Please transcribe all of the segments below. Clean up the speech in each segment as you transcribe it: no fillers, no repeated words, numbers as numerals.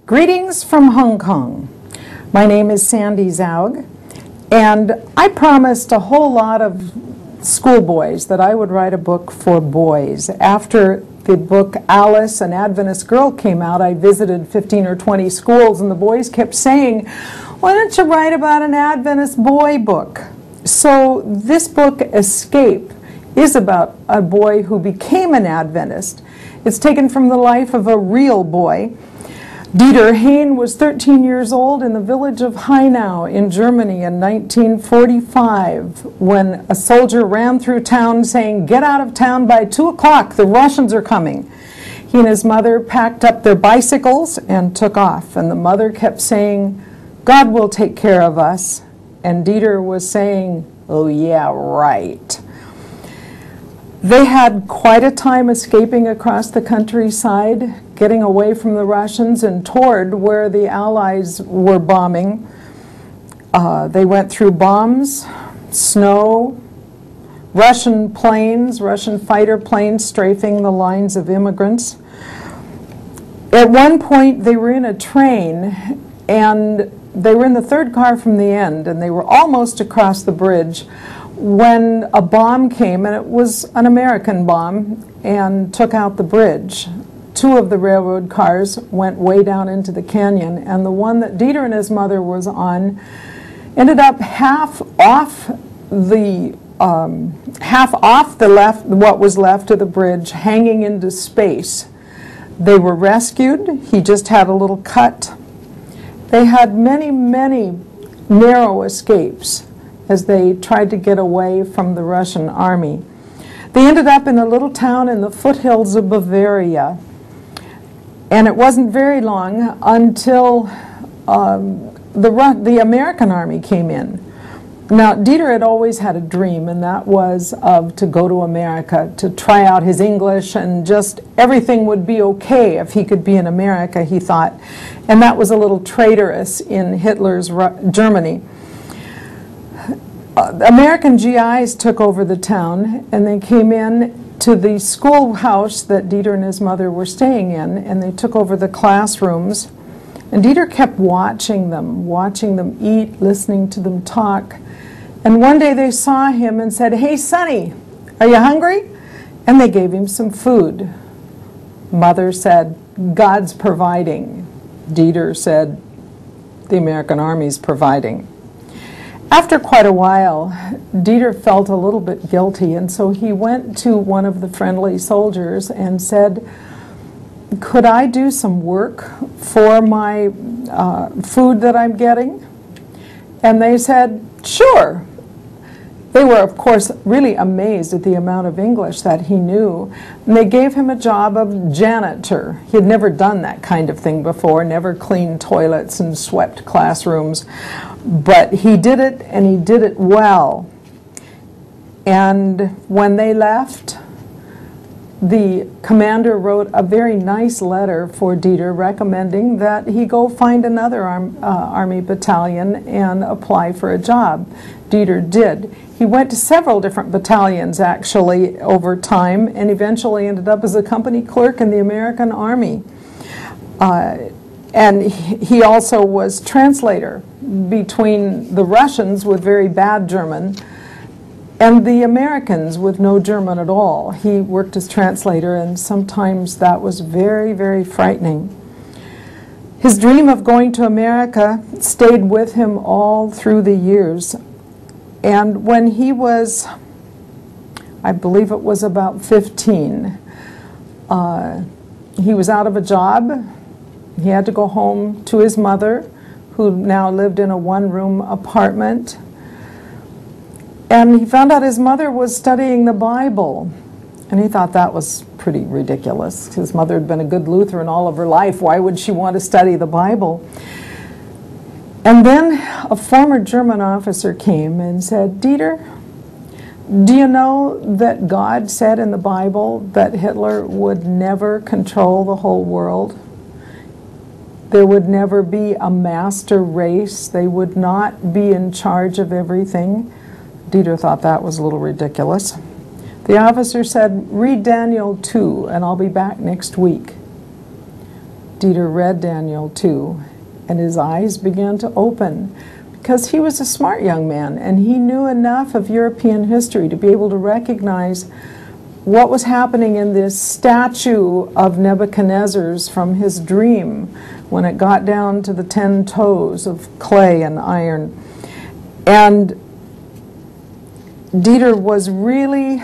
Greetings from Hong Kong. My name is Sandy Zaug, and I promised a whole lot of schoolboys that I would write a book for boys. After the book Alice, an Adventist Girl came out, I visited 15 or 20 schools, and the boys kept saying, "Why don't you write about an Adventist boy book?" So this book, Escape, is about a boy who became an Adventist. It's taken from the life of a real boy. Hain was 13 years old in the village of Haynau in Germany in 1945 when a soldier ran through town saying, "Get out of town by 2 o'clock, the Russians are coming." He and his mother packed up their bicycles and took off, and the mother kept saying, "God will take care of us." And Dieter was saying, "Oh yeah, right." They had quite a time escaping across the countryside, getting away from the Russians and toward where the Allies were bombing. They went through bombs, snow, Russian planes, Russian fighter planes strafing the lines of immigrants. At one point they were in a train, and they were in the third car from the end, and they were almost across the bridge when a bomb came, and it was an American bomb, and took out the bridge. 2 of the railroad cars went way down into the canyon, and the one that Dieter and his mother was on ended up half off the left, what was left of the bridge, hanging into space. They were rescued. He just had a little cut. They had many, many narrow escapes as they tried to get away from the Russian army. They ended up in a little town in the foothills of Bavaria. And it wasn't very long until the American army came in. Now, Dieter had always had a dream, and that was to go to America, to try out his English, and just everything would be okay if he could be in America, he thought. And that was a little traitorous in Hitler's Germany. American GIs took over the town, and they came in to the schoolhouse that Dieter and his mother were staying in, and they took over the classrooms. And Dieter kept watching them eat, listening to them talk. And one day they saw him and said, "Hey, Sonny, are you hungry?" And they gave him some food. Mother said, "God's providing." Dieter said, "The American Army's providing." After quite a while, Dieter felt a little bit guilty, and so he went to one of the friendly soldiers and said, "Could I do some work for my food that I'm getting?" And they said, "Sure." They were, of course, really amazed at the amount of English that he knew, and they gave him a job of janitor. He had never done that kind of thing before, never cleaned toilets and swept classrooms, but he did it, and he did it well. And when they left, the commander wrote a very nice letter for Dieter recommending that he go find another Army battalion and apply for a job. Dieter did. He went to several different battalions actually over time, and eventually ended up as a company clerk in the American Army. And he also was translator between the Russians with very bad German and the Americans with no German at all. He worked as translator, and sometimes that was very, very frightening. His dream of going to America stayed with him all through the years. And when he was, I believe it was about 15, he was out of a job. He had to go home to his mother, who now lived in a one-room apartment. And he found out his mother was studying the Bible. And he thought that was pretty ridiculous. His mother had been a good Lutheran all of her life. Why would she want to study the Bible? And then a former German officer came and said, "Dieter, do you know that God said in the Bible that Hitler would never control the whole world? There would never be a master race. They would not be in charge of everything." Dieter thought that was a little ridiculous. The officer said, "Read Daniel 2, and I'll be back next week." Dieter read Daniel 2, and his eyes began to open, because he was a smart young man, and he knew enough of European history to be able to recognize what was happening in this statue of Nebuchadnezzar's from his dream when it got down to the 10 toes of clay and iron. And Dieter was really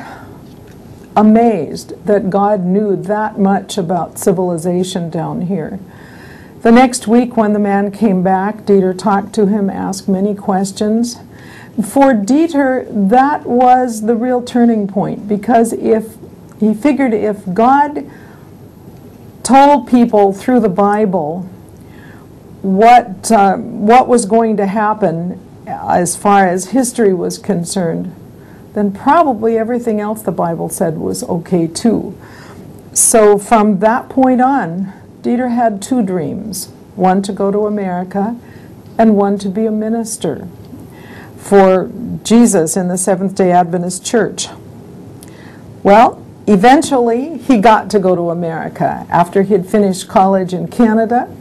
amazed that God knew that much about civilization down here. The next week when the man came back, Dieter talked to him, asked many questions. For Dieter, that was the real turning point, because if he figured if God told people through the Bible what was going to happen as far as history was concerned, then probably everything else the Bible said was okay too. So from that point on, Dieter had two dreams, one to go to America and one to be a minister for Jesus in the Seventh-day Adventist Church. Well, eventually he got to go to America. After he'd finished college in Canada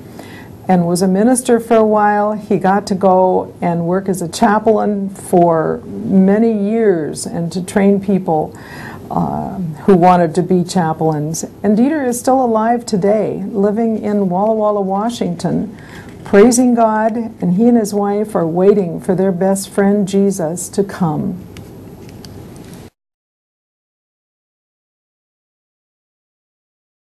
and was a minister for a while, he got to go and work as a chaplain for many years and to train people who wanted to be chaplains. And Dieter is still alive today, living in Walla Walla, Washington, praising God, and he and his wife are waiting for their best friend Jesus to come.